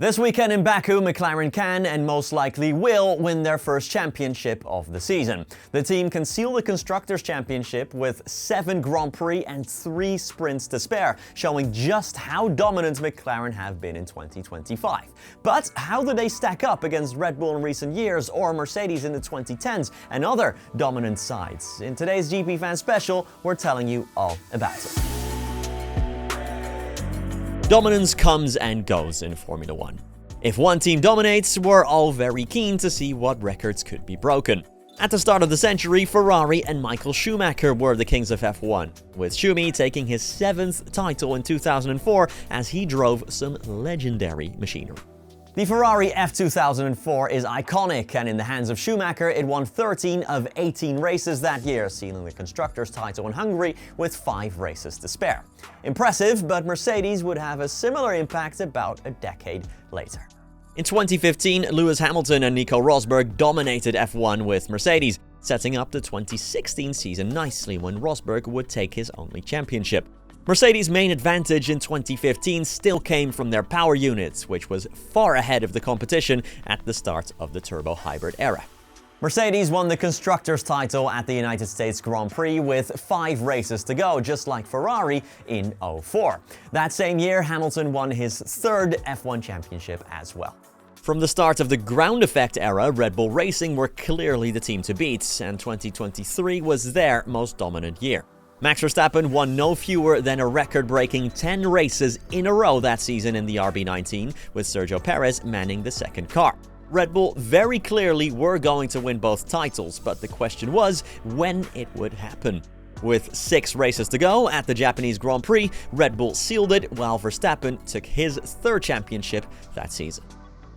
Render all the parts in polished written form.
This weekend in Baku, McLaren can and most likely will win their first championship of the season. The team can seal the Constructors Championship with 7 Grand Prix and 3 sprints to spare, showing just how dominant McLaren have been in 2025. But how do they stack up against Red Bull in recent years or Mercedes in the 2010s and other dominant sides? In today's GPFans Special, we're telling you all about it. Dominance comes and goes in Formula 1. If one team dominates, we're all very keen to see what records could be broken. At the start of the century, Ferrari and Michael Schumacher were the kings of F1, with Schumi taking his 7th title in 2004 as he drove some legendary machinery. The Ferrari F2004 is iconic, and in the hands of Schumacher, it won 13 of 18 races that year, sealing the Constructors' title in Hungary with 5 races to spare. Impressive, but Mercedes would have a similar impact about a decade later. In 2015, Lewis Hamilton and Nico Rosberg dominated F1 with Mercedes, setting up the 2016 season nicely when Rosberg would take his only championship. Mercedes' main advantage in 2015 still came from their power units, which was far ahead of the competition at the start of the turbo hybrid era. Mercedes won the Constructors' title at the United States Grand Prix with 5 races to go, just like Ferrari in 2004. That same year, Hamilton won his 3rd F1 championship as well. From the start of the ground effect era, Red Bull Racing were clearly the team to beat, and 2023 was their most dominant year. Max Verstappen won no fewer than a record-breaking 10 races in a row that season in the RB19, with Sergio Perez manning the second car. Red Bull very clearly were going to win both titles, but the question was when it would happen. With 6 races to go at the Japanese Grand Prix, Red Bull sealed it, while Verstappen took his 3rd championship that season.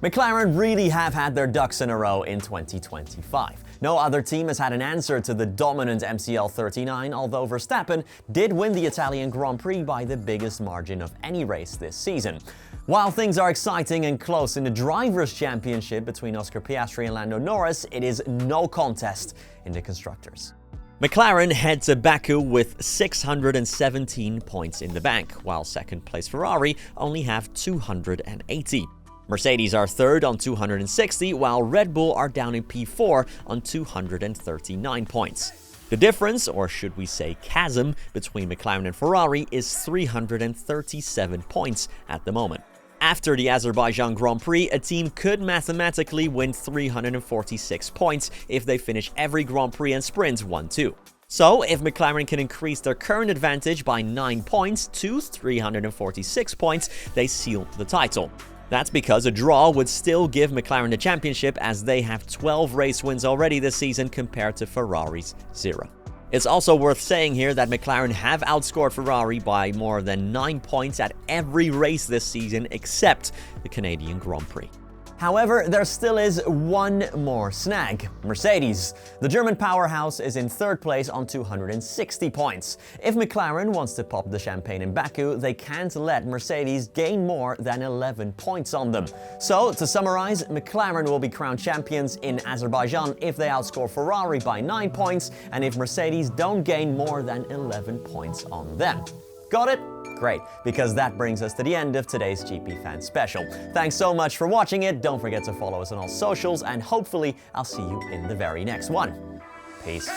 McLaren really have had their ducks in a row in 2025. No other team has had an answer to the dominant MCL39, although Verstappen did win the Italian Grand Prix by the biggest margin of any race this season. While things are exciting and close in the Drivers' Championship between Oscar Piastri and Lando Norris, it is no contest in the Constructors. McLaren head to Baku with 617 points in the bank, while second-place Ferrari only have 280. Mercedes are 3rd on 260, while Red Bull are down in P4 on 239 points. The difference, or should we say chasm, between McLaren and Ferrari is 337 points at the moment. After the Azerbaijan Grand Prix, a team could mathematically win 346 points if they finish every Grand Prix and sprint 1-2. So, if McLaren can increase their current advantage by 9 points to 346 points, they seal the title. That's because a draw would still give McLaren the championship, as they have 12 race wins already this season compared to Ferrari's 0. It's also worth saying here that McLaren have outscored Ferrari by more than 9 points at every race this season except the Canadian Grand Prix. However, there still is one more snag: Mercedes. The German powerhouse is in 3rd place on 260 points. If McLaren wants to pop the champagne in Baku, they can't let Mercedes gain more than 11 points on them. So, to summarize, McLaren will be crowned champions in Azerbaijan if they outscore Ferrari by 9 points, and if Mercedes don't gain more than 11 points on them. Got it? Great, because that brings us to the end of today's GPFans Special. Thanks so much for watching it. Don't forget to follow us on all socials, and hopefully I'll see you in the very next one. Peace.